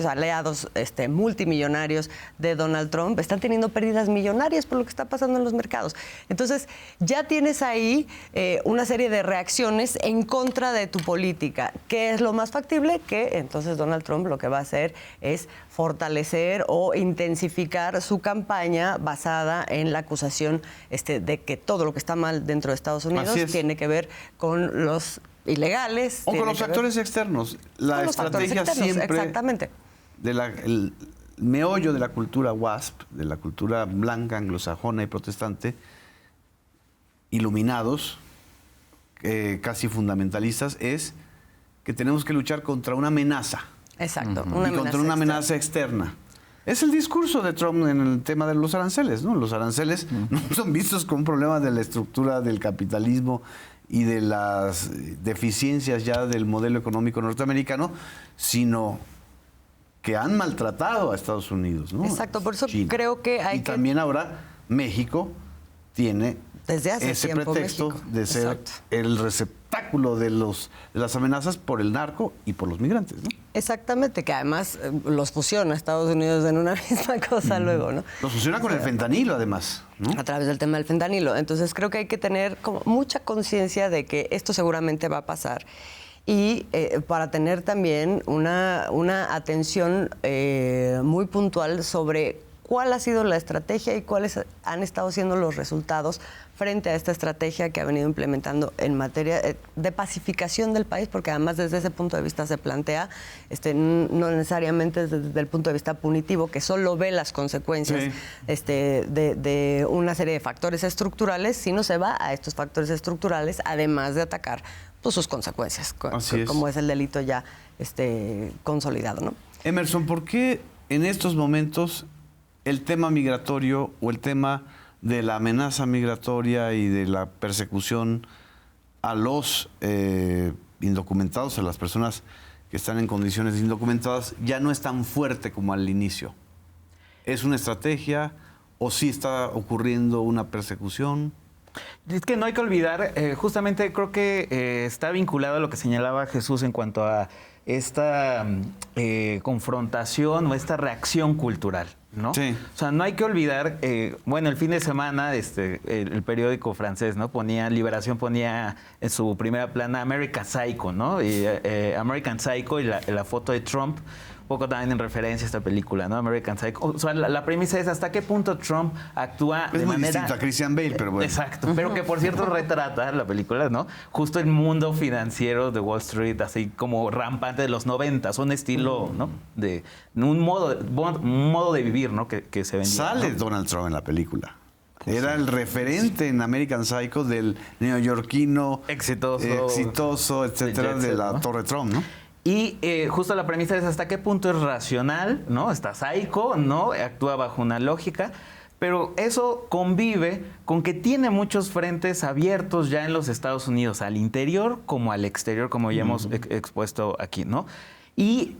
D: aliados multimillonarios de Donald Trump, están teniendo pérdidas millonarias por lo que está pasando en los mercados. Entonces, ya tienes ahí una serie de reacciones en contra de tu política. ¿Qué es lo más factible? Que entonces Donald Trump lo que va a hacer es fortalecer o intensificar su campaña basada en la acusación de que todo lo que está mal dentro de Estados Unidos tiene que ver con los ilegales.
A: O con los factores externos. La estrategia siempre...
D: Exactamente.
A: El meollo de la cultura WASP, de la cultura blanca, anglosajona y protestante, iluminados, casi fundamentalistas, es que tenemos que luchar contra una amenaza.
D: Exacto.
A: Y contra una amenaza externa. Es el discurso de Trump en el tema de los aranceles, ¿no? Los aranceles no son vistos como un problema de la estructura del capitalismo y de las deficiencias ya del modelo económico norteamericano, sino que han maltratado a Estados Unidos, ¿no?
D: Exacto, por eso
A: China.
D: creo que hay
A: y también ahora México tiene
D: desde hace
A: ese
D: tiempo
A: pretexto
D: México.
A: de ser
D: Exacto.
A: el receptáculo de las amenazas por el narco y por los migrantes, ¿no?
D: Exactamente, que además los fusiona Estados Unidos en una misma cosa luego, ¿no?
A: Los fusiona con el fentanilo, además, ¿no?
D: A través del tema del fentanilo. Entonces creo que hay que tener como mucha conciencia de que esto seguramente va a pasar. Y para tener también una atención muy puntual sobre cuál ha sido la estrategia y cuáles han estado siendo los resultados frente a esta estrategia que ha venido implementando en materia de pacificación del país, porque además desde ese punto de vista se plantea, no necesariamente desde el punto de vista punitivo, que solo ve las consecuencias de una serie de factores estructurales, sino se va a estos factores estructurales, además de atacar pues, sus consecuencias, como es el delito ya consolidado, ¿no?
A: Emerson, ¿por qué en estos momentos el tema migratorio o el tema de la amenaza migratoria y de la persecución a los indocumentados, a las personas que están en condiciones indocumentadas, ya no es tan fuerte como al inicio? ¿Es una estrategia o sí está ocurriendo una persecución?
E: Es que no hay que olvidar, justamente creo que está vinculado a lo que señalaba Jesús en cuanto a esta confrontación o esta reacción cultural, ¿no?
A: Sí.
E: O sea, no hay que olvidar, bueno, el fin de semana el periódico francés, ¿no? Liberación ponía en su primera plana American Psycho, ¿no? Y American Psycho y la foto de Trump, un poco también en referencia a esta película, ¿no? American Psycho. O sea, la premisa es hasta qué punto Trump actúa
A: Es
E: de
A: muy
E: manera...
A: distinto a Christian Bale, pero bueno.
E: Exacto, pero que por cierto retrata la película, ¿no? Justo el mundo financiero de Wall Street, así como rampante de los 90s, un estilo, ¿no? De un modo de vivir, ¿no? Que se vendía.
A: Sale
E: ¿no?
A: Donald Trump en la película. Era el referente en American Psycho del neoyorquino exitoso, etcétera, de la Torre Trump, ¿no?
E: Y justo la premisa es hasta qué punto es racional, ¿no? Está psycho, ¿no? Actúa bajo una lógica, pero eso convive con que tiene muchos frentes abiertos ya en los Estados Unidos, al interior como al exterior, como ya hemos expuesto aquí, ¿no? Y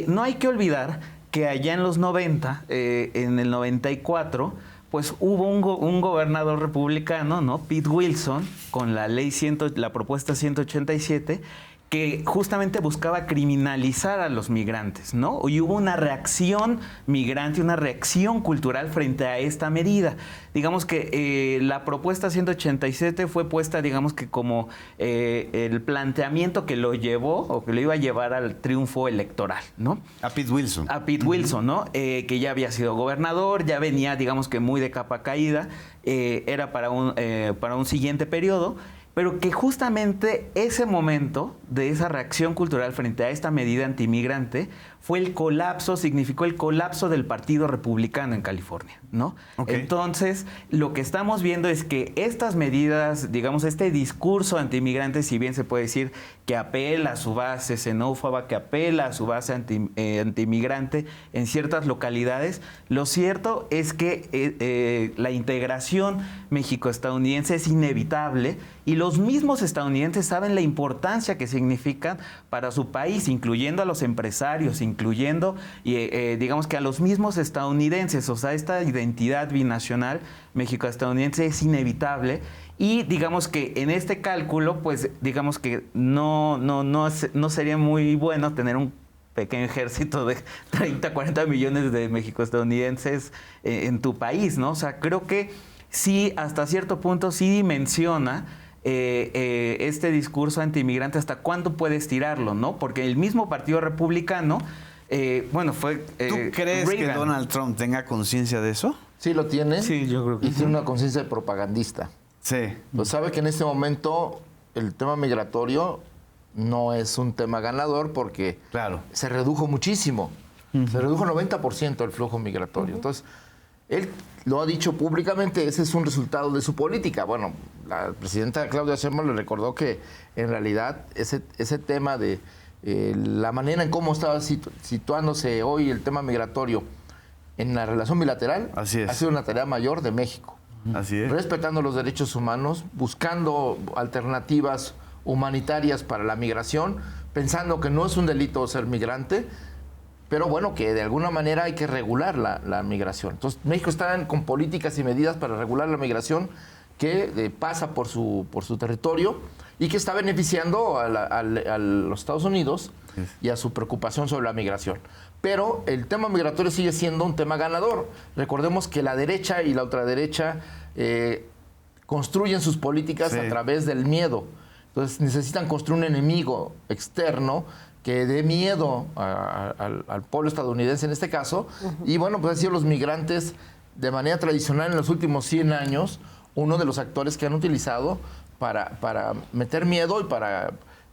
E: no hay que olvidar que allá en los 90, en el 94, pues hubo un gobernador republicano, ¿no? Pete Wilson, con la la propuesta 187, que justamente buscaba criminalizar a los migrantes, ¿no? Y hubo una reacción migrante, una reacción cultural frente a esta medida. Digamos que la propuesta 187 fue puesta, digamos que como el planteamiento que lo llevó o que lo iba a llevar al triunfo electoral, ¿no?
A: A Pete Wilson.
E: A Pete Wilson, ¿no? Que ya había sido gobernador, ya venía, digamos que muy de capa caída, era para un siguiente periodo, pero que justamente ese momento de esa reacción cultural frente a esta medida antimigrante significó el colapso del Partido Republicano en California, ¿no? Okay. Entonces, lo que estamos viendo es que estas medidas, digamos, este discurso antimigrante, si bien se puede decir que apela a su base xenófoba, que apela a su base antimigrante en ciertas localidades, lo cierto es que la integración México-estadounidense es inevitable y los mismos estadounidenses saben la importancia que significan para su país, incluyendo a los empresarios, incluyendo, digamos que a los mismos estadounidenses. O sea, esta identidad binacional México-estadounidense es inevitable y digamos que en este cálculo, pues digamos que no sería muy bueno tener un pequeño ejército de 30, 40 millones de México-estadounidenses en tu país, ¿no? O sea, creo que sí, hasta cierto punto sí dimensiona este discurso antimigrante, hasta cuándo puedes tirarlo, ¿no? Porque el mismo Partido Republicano, fue...
A: ¿Tú crees que Donald Trump tenga conciencia de eso?
C: Sí, lo tiene.
E: Sí, yo creo que
C: y tiene una conciencia propagandista.
A: Sí.
C: Pues sabe que en este momento el tema migratorio no es un tema ganador porque se redujo muchísimo. Se redujo 90% el flujo migratorio. Entonces, él lo ha dicho públicamente, ese es un resultado de su política. Bueno, la presidenta Claudia Sheinbaum le recordó que en realidad ese tema de la manera en cómo estaba situándose hoy el tema migratorio en la relación bilateral ha sido una tarea mayor de México.
A: Así es.
C: Respetando los derechos humanos, buscando alternativas humanitarias para la migración, pensando que no es un delito ser migrante, pero bueno, que de alguna manera hay que regular la migración. Entonces, México está con políticas y medidas para regular la migración que pasa por su territorio y que está beneficiando a los Estados Unidos y a su preocupación sobre la migración. Pero el tema migratorio sigue siendo un tema ganador. Recordemos que la derecha y la ultraderecha construyen sus políticas a través del miedo. Entonces necesitan construir un enemigo externo que dé miedo al pueblo estadounidense en este caso. Y bueno, pues han sido los migrantes de manera tradicional en los últimos 100 años uno de los actores que han utilizado para meter miedo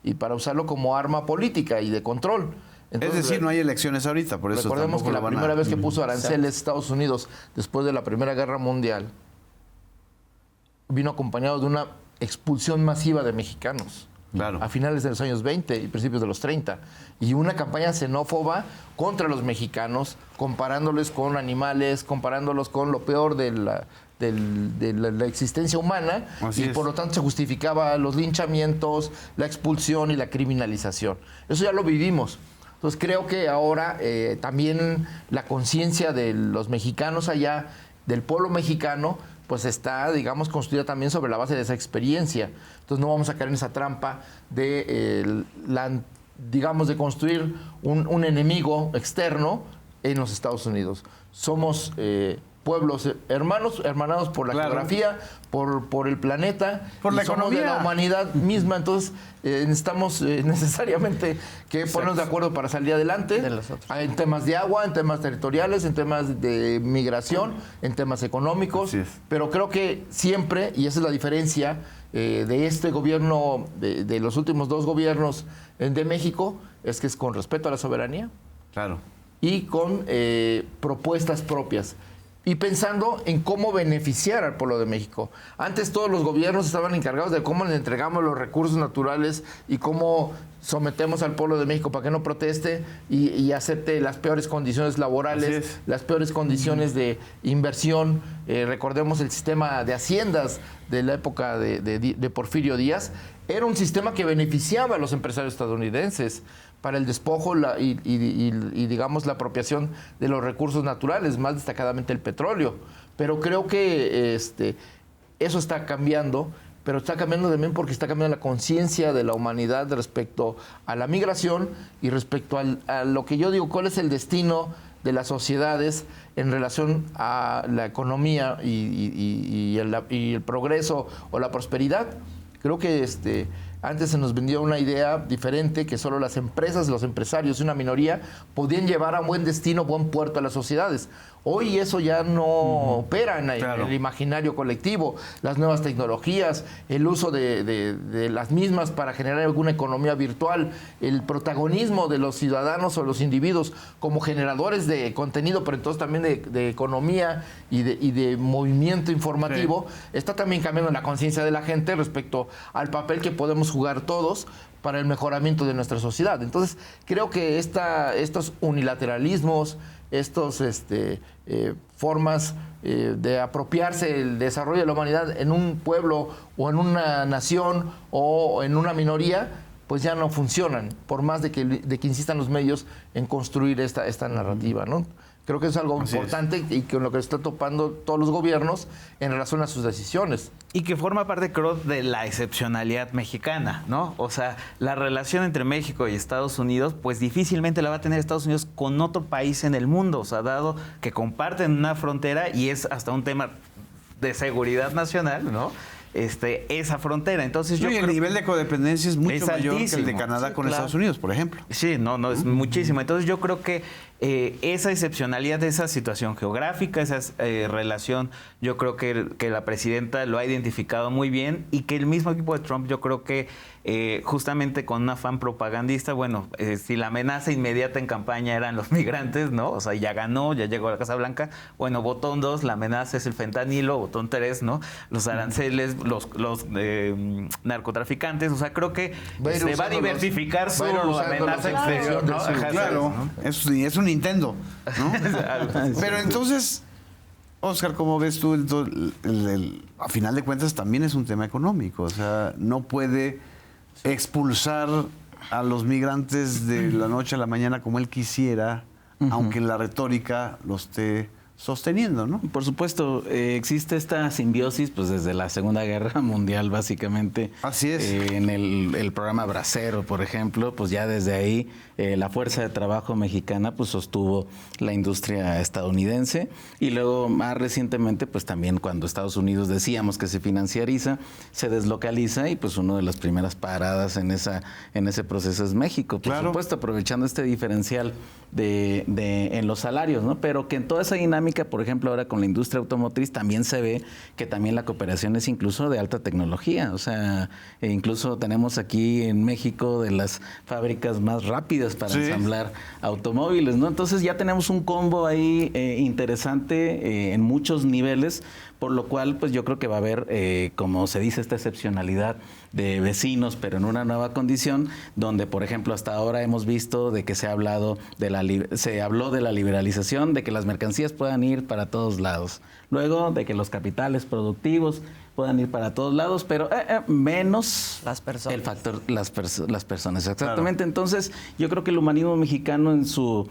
C: y para usarlo como arma política y de control. Entonces,
A: es decir, no hay elecciones ahorita, por eso
C: recordemos que la primera vez que puso aranceles Estados Unidos después de la Primera Guerra Mundial vino acompañado de una expulsión masiva de mexicanos.
A: Claro.
C: A finales de los años 20 y principios de los 30. Y una campaña xenófoba contra los mexicanos, comparándoles con animales, comparándolos con lo peor de la existencia humana. Así es. Por lo tanto se justificaba los linchamientos, la expulsión y la criminalización. Eso ya lo vivimos. Entonces creo que ahora también la conciencia de los mexicanos allá, del pueblo mexicano, pues está, digamos, construida también sobre la base de esa experiencia. Entonces no vamos a caer en esa trampa de, digamos, de construir un enemigo externo en los Estados Unidos. Somos pueblos hermanados por la geografía, por el planeta,
A: por la economía,
C: de la humanidad misma. Entonces necesitamos necesariamente que ponernos de acuerdo para salir adelante en temas de agua, en temas territoriales, en temas de migración, en temas económicos. Pero creo que siempre, y esa es la diferencia de este gobierno, de los últimos dos gobiernos de México, es que es con respeto a la soberanía.
A: Claro.
C: Y con propuestas propias. Y pensando en cómo beneficiar al pueblo de México. Antes todos los gobiernos estaban encargados de cómo le entregamos los recursos naturales y cómo sometemos al pueblo de México para que no proteste y acepte las peores condiciones laborales, las peores condiciones de inversión. Recordemos el sistema de haciendas de la época de Porfirio Díaz. Era un sistema que beneficiaba a los empresarios estadounidenses para el despojo y digamos, la apropiación de los recursos naturales, más destacadamente el petróleo. Pero creo que eso está cambiando, pero está cambiando también porque está cambiando la conciencia de la humanidad respecto a la migración y respecto a lo que yo digo, cuál es el destino de las sociedades en relación a la economía y el progreso o la prosperidad. Creo que antes se nos vendió una idea diferente, que solo las empresas, los empresarios y una minoría podían llevar a buen destino, buen puerto a las sociedades. Hoy eso ya no opera en el imaginario colectivo. Las nuevas tecnologías, el uso de las mismas para generar alguna economía virtual, el protagonismo de los ciudadanos o los individuos como generadores de contenido, pero entonces también de economía y de movimiento informativo, está también cambiando la conciencia de la gente respecto al papel que podemos jugar todos para el mejoramiento de nuestra sociedad. Entonces, creo que estos unilateralismos, estos formas de apropiarse el desarrollo de la humanidad en un pueblo o en una nación o en una minoría, pues ya no funcionan, por más de que insistan los medios en construir esta narrativa, ¿no? Creo que es algo importante y con lo que está topando todos los gobiernos en relación a sus decisiones.
E: Y que forma parte, creo, de la excepcionalidad mexicana, ¿no? O sea, la relación entre México y Estados Unidos, pues difícilmente la va a tener Estados Unidos con otro país en el mundo. O sea, dado que comparten una frontera y es hasta un tema de seguridad nacional, ¿no? Esa frontera. Entonces yo creo
A: el nivel de codependencia es mucho mayor que el de
E: altísimo.
A: Canadá con Estados Unidos, por ejemplo.
E: Sí, no, es muchísimo. Entonces yo creo que esa excepcionalidad de esa situación geográfica, esa relación, yo creo que la presidenta lo ha identificado muy bien y que el mismo equipo de Trump, yo creo que justamente con un afán propagandista, bueno, si la amenaza inmediata en campaña eran los migrantes, ¿no? O sea, ya ganó, ya llegó a la Casa Blanca. Bueno, botón 2, la amenaza es el fentanilo, botón 3, ¿no? Los aranceles, los narcotraficantes. O sea, creo que se va a diversificar su amenaza exterior, ¿no?
A: Claro, es un Nintendo, ¿no? Pero entonces, Oscar, ¿cómo ves tú? A final de cuentas también es un tema económico. O sea, no puede expulsar a los migrantes de la noche a la mañana como él quisiera, aunque la retórica lo esté sosteniendo, ¿no?
B: Por supuesto, existe esta simbiosis pues desde la Segunda Guerra Mundial, básicamente.
A: Así es.
B: En el programa Bracero, por ejemplo, pues ya desde ahí la fuerza de trabajo mexicana pues sostuvo la industria estadounidense, y luego más recientemente pues también cuando Estados Unidos decíamos que se financiariza, se deslocaliza, y pues una de las primeras paradas en ese proceso es México, por supuesto, aprovechando este diferencial en los salarios, ¿no? Pero que en toda esa dinámica, por ejemplo, ahora con la industria automotriz también se ve que también la cooperación es incluso de alta tecnología. O sea, incluso tenemos aquí en México de las fábricas más rápidas para ensamblar automóviles, ¿no? Entonces ya tenemos un combo ahí interesante en muchos niveles, por lo cual pues yo creo que va a haber, como se dice, esta excepcionalidad de vecinos, pero en una nueva condición, donde, por ejemplo, hasta ahora hemos visto de que se habló de la liberalización, de que las mercancías puedan ir para todos lados, luego de que los capitales productivos puedan ir para todos lados, pero menos
D: las personas.
B: El factor las personas, exactamente. Claro. Entonces, yo creo que el humanismo mexicano en su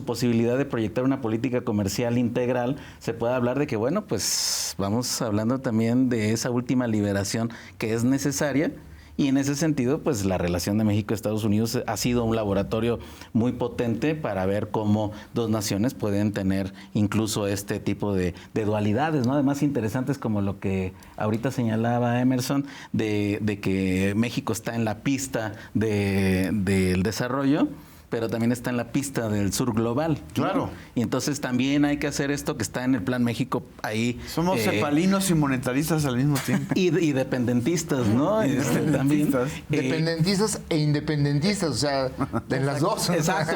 B: posibilidad de proyectar una política comercial integral, se puede hablar de que, bueno, pues vamos hablando también de esa última liberación que es necesaria. Y en ese sentido, pues la relación de México y Estados Unidos ha sido un laboratorio muy potente para ver cómo dos naciones pueden tener incluso este tipo de dualidades, ¿no? Además, interesantes como lo que ahorita señalaba Emerson, de que México está en la pista del desarrollo, pero también está en la pista del sur global, ¿no?
A: Claro.
B: Y entonces también hay que hacer esto que está en el Plan México ahí.
A: Somos cepalinos y monetaristas al mismo tiempo.
B: Y dependentistas, ¿no? También.
C: Dependentistas e independentistas, o sea, de las dos.
B: Exacto,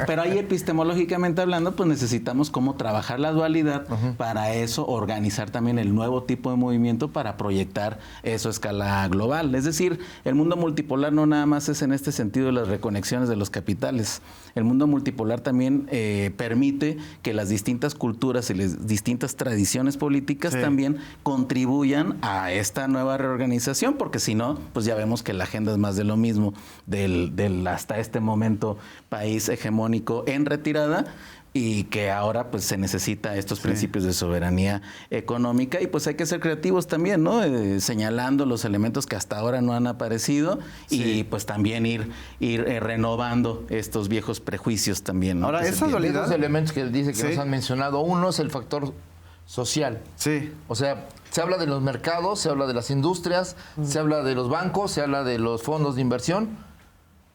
B: pero ahí epistemológicamente hablando, pues necesitamos cómo trabajar la dualidad, para eso organizar también el nuevo tipo de movimiento para proyectar eso a escala global. Es decir, el mundo multipolar no nada más es en este sentido de las reconexiones de los capitales. El mundo multipolar también permite que las distintas culturas y las distintas tradiciones políticas también contribuyan a esta nueva reorganización, porque si no, pues ya vemos que la agenda es más de lo mismo del hasta este momento país hegemónico en retirada, y que ahora pues se necesita estos principios de soberanía económica, y pues hay que ser creativos también, ¿no? Señalando los elementos que hasta ahora no han aparecido, y pues también ir renovando estos viejos prejuicios también, ¿no?
A: Ahora, esa dualidad...
C: Los elementos que dice que nos han mencionado, uno es el factor social.
A: Sí.
C: O sea, se habla de los mercados, se habla de las industrias, se habla de los bancos, se habla de los fondos de inversión,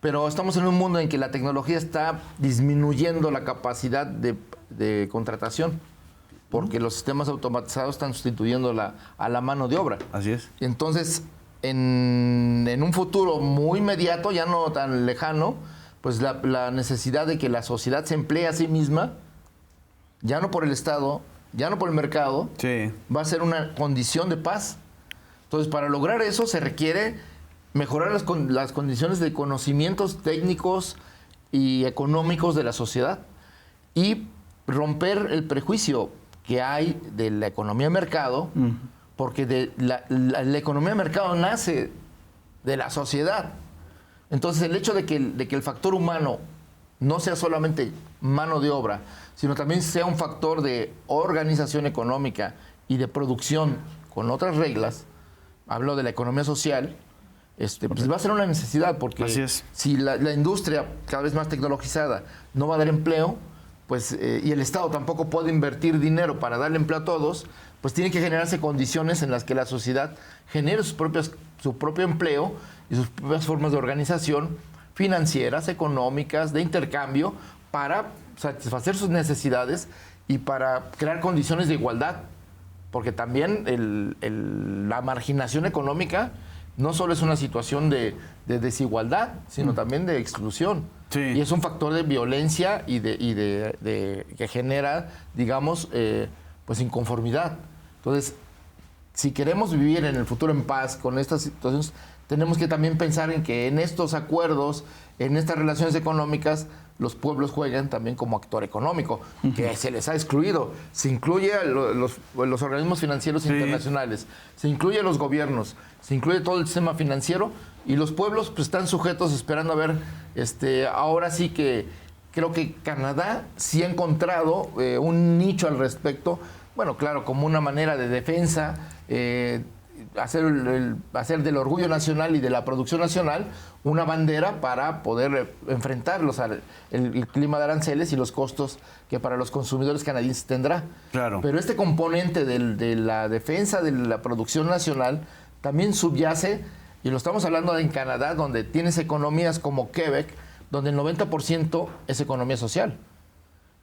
C: pero estamos en un mundo en que la tecnología está disminuyendo la capacidad de contratación, porque los sistemas automatizados están sustituyendo a la mano de obra.
A: Así es.
C: Entonces, en un futuro muy inmediato, ya no tan lejano, pues la necesidad de que la sociedad se emplee a sí misma, ya no por el Estado, ya no por el mercado, va a ser una condición de paz. Entonces, para lograr eso se requiere mejorar las condiciones de conocimientos técnicos y económicos de la sociedad, y romper el prejuicio que hay de la economía de mercado, porque la economía de mercado nace de la sociedad. Entonces, el hecho de que el factor humano no sea solamente mano de obra, sino también sea un factor de organización económica y de producción con otras reglas, hablo de la economía social, pues va a ser una necesidad, porque si la industria cada vez más tecnologizada no va a dar empleo, pues y el Estado tampoco puede invertir dinero para darle empleo a todos, pues tiene que generarse condiciones en las que la sociedad genere su propio empleo y sus propias formas de organización financieras, económicas, de intercambio, para satisfacer sus necesidades y para crear condiciones de igualdad, porque también la marginación económica no solo es una situación de desigualdad, sino también de exclusión. Y es un factor de violencia y que genera, digamos, pues inconformidad. Entonces, si queremos vivir en el futuro en paz con estas situaciones tenemos que también pensar en que en estos acuerdos, en estas relaciones económicas, los pueblos juegan también como actor económico, que se les ha excluido. Se incluye a los organismos financieros internacionales, se incluye a los gobiernos, se incluye todo el sistema financiero, y los pueblos pues están sujetos esperando a ver, ahora sí que creo que Canadá sí ha encontrado un nicho al respecto, bueno, claro, como una manera de defensa, hacer del orgullo nacional y de la producción nacional una bandera para poder enfrentar el clima de aranceles y los costos que para los consumidores canadienses tendrá.
A: Claro.
C: Pero este componente de la defensa de la producción nacional también subyace, y lo estamos hablando en Canadá, donde tienes economías como Quebec, donde el 90% es economía social.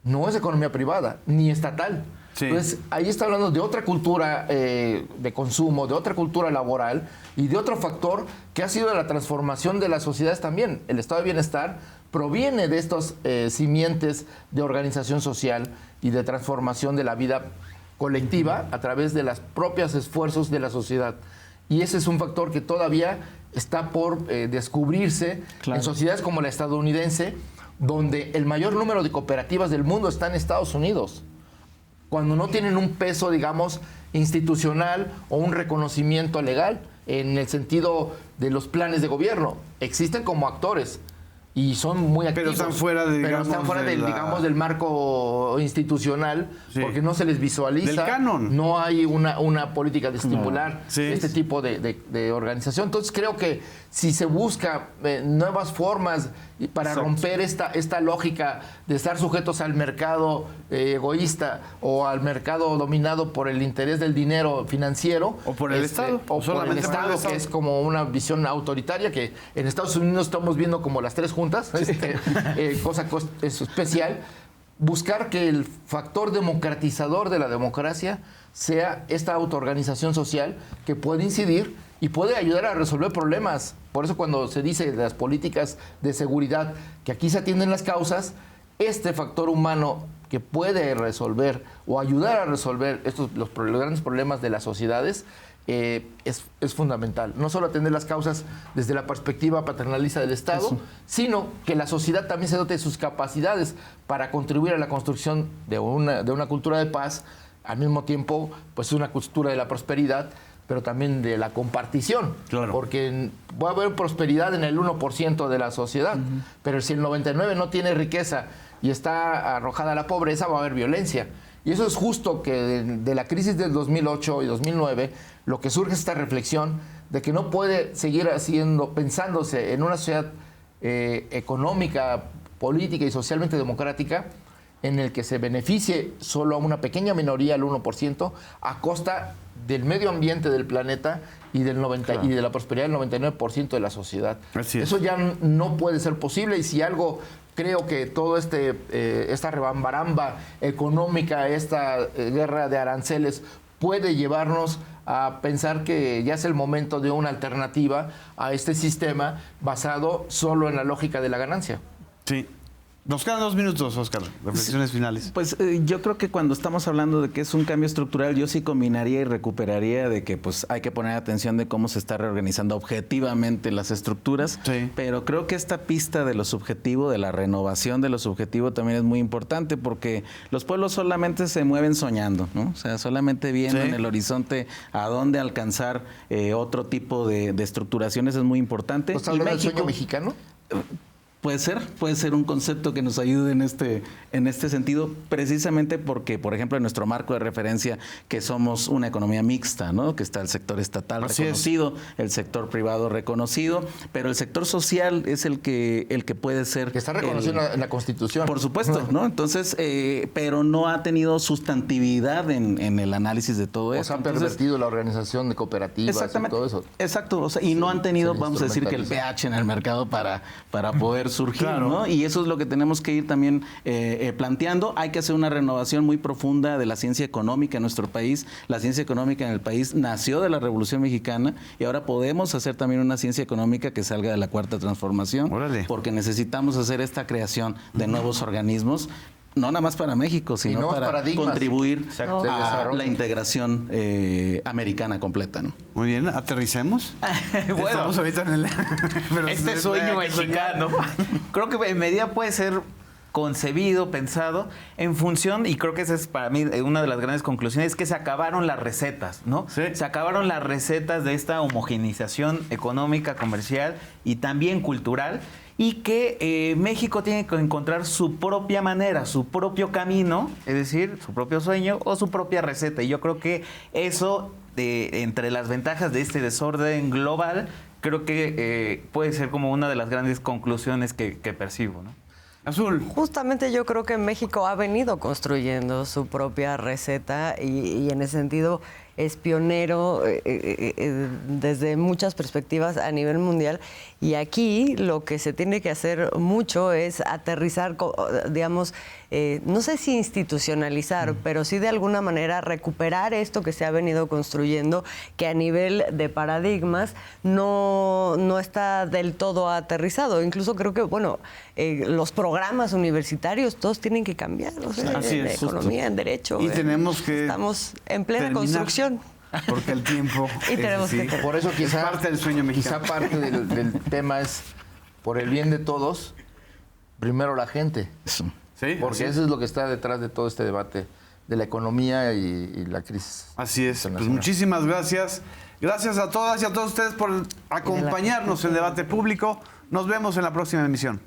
C: No es economía privada, ni estatal. Sí. Entonces, ahí está hablando de otra cultura de consumo, de otra cultura laboral y de otro factor que ha sido la transformación de las sociedades también. El estado de bienestar proviene de estos simientes de organización social y de transformación de la vida colectiva a través de los propios esfuerzos de la sociedad. Y ese es un factor que todavía está por descubrirse en sociedades como la estadounidense, donde el mayor número de cooperativas del mundo está en Estados Unidos, cuando no tienen un peso, digamos, institucional o un reconocimiento legal en el sentido de los planes de gobierno. Existen como actores y son muy activos.
A: Pero están fuera,
C: del marco institucional, porque no se les visualiza.
A: Del canon.
C: No hay una política de estimular este tipo de organización. Entonces creo que si se busca nuevas formas para romper esta lógica de estar sujetos al mercado egoísta o al mercado dominado por el interés del dinero financiero.
A: O por el Estado.
C: O por el Estado, que es como una visión autoritaria que en Estados Unidos estamos viendo como las tres juntas, cosa especial. Buscar que el factor democratizador de la democracia sea esta autoorganización social que puede incidir y puede ayudar a resolver problemas. Por eso cuando se dice de las políticas de seguridad que aquí se atienden las causas, este factor humano que puede resolver o ayudar a resolver los grandes problemas de las sociedades es fundamental. No solo atender las causas desde la perspectiva paternalista del Estado, sino que la sociedad también se dote de sus capacidades para contribuir a la construcción de una cultura de paz, al mismo tiempo pues una cultura de la prosperidad, pero también de la compartición. Claro. Porque va a haber prosperidad en el 1% de la sociedad, pero si el 99% no tiene riqueza y está arrojada a la pobreza, va a haber violencia. Y eso es justo que de la crisis del 2008 y 2009, lo que surge es esta reflexión de que no puede seguir pensándose en una sociedad económica, política y socialmente democrática en el que se beneficie solo a una pequeña minoría, el 1%, a costa del medio ambiente del planeta y de la prosperidad del 99% de la sociedad. Eso ya no puede ser posible, y si algo creo que todo esta rebambaramba económica, esta guerra de aranceles puede llevarnos a pensar que ya es el momento de una alternativa a este sistema basado solo en la lógica de la ganancia.
A: Sí. Nos quedan 2 minutos, Óscar. Reflexiones finales.
B: Pues yo creo que cuando estamos hablando de que es un cambio estructural, yo sí combinaría y recuperaría de que pues hay que poner atención de cómo se está reorganizando objetivamente las estructuras, pero creo que esta pista de lo subjetivo, de la renovación de lo subjetivo también es muy importante, porque los pueblos solamente se mueven soñando, ¿no? O sea, solamente viendo en el horizonte a dónde alcanzar otro tipo de estructuraciones es muy importante.
C: ¿Estás hablando del sueño mexicano?
B: Puede ser un concepto que nos ayude en este sentido, precisamente porque, por ejemplo, en nuestro marco de referencia, que somos una economía mixta, ¿no? Que está el sector estatal reconocido, el sector privado reconocido, pero el sector social es el que puede ser...
C: Que está reconocido en la Constitución.
B: Por supuesto, ¿no? Entonces, pero no ha tenido sustantividad en el análisis de todo eso.
C: O sea, ha pervertido la organización de cooperativas y todo eso.
B: Exacto, o sea, y no han tenido, vamos a decir, que el pH en el mercado para poder surgir, ¿no? Y eso es lo que tenemos que ir también planteando. Hay que hacer una renovación muy profunda de la ciencia económica en nuestro país. La ciencia económica en el país nació de la Revolución Mexicana y ahora podemos hacer también una ciencia económica que salga de la Cuarta Transformación. Porque necesitamos hacer esta creación de nuevos organismos no nada más para México, sino para contribuir a la integración americana completa, ¿no?
A: Muy bien, aterricemos.
E: Bueno,
A: estamos ahorita en el...
E: este sueño mexicano, creo que en medida puede ser concebido, pensado, en función, y creo que esa es para mí una de las grandes conclusiones, es que se acabaron las recetas, ¿no?
A: Sí.
E: Se acabaron las recetas de esta homogeneización económica, comercial y también cultural, y que México tiene que encontrar su propia manera, su propio camino, es decir, su propio sueño o su propia receta. Y yo creo que eso, entre las ventajas de este desorden global, creo que puede ser como una de las grandes conclusiones que percibo, ¿no?
A: Azul.
D: Justamente yo creo que México ha venido construyendo su propia receta y en ese sentido es pionero desde muchas perspectivas a nivel mundial. Y aquí lo que se tiene que hacer mucho es aterrizar, digamos, no sé si institucionalizar, pero sí de alguna manera recuperar esto que se ha venido construyendo, que a nivel de paradigmas no está del todo aterrizado. Incluso creo que, bueno, los programas universitarios todos tienen que cambiar, o sea, en economía, en derecho.
A: Y tenemos que
D: estamos en plena
A: terminar,
D: construcción.
A: porque el tiempo
D: Y tenemos que
C: Por eso quizá
A: parte del sueño mexicano.
C: Quizá parte del tema es, por el bien de todos, primero la gente.
B: Eso.
A: Sí,
C: Porque eso es lo que está detrás de todo este debate de la economía y la crisis.
A: Así es. Pues
C: internacional.
A: muchísimas gracias. Gracias a todas y a todos ustedes por acompañarnos en el debate público. Nos vemos en la próxima emisión.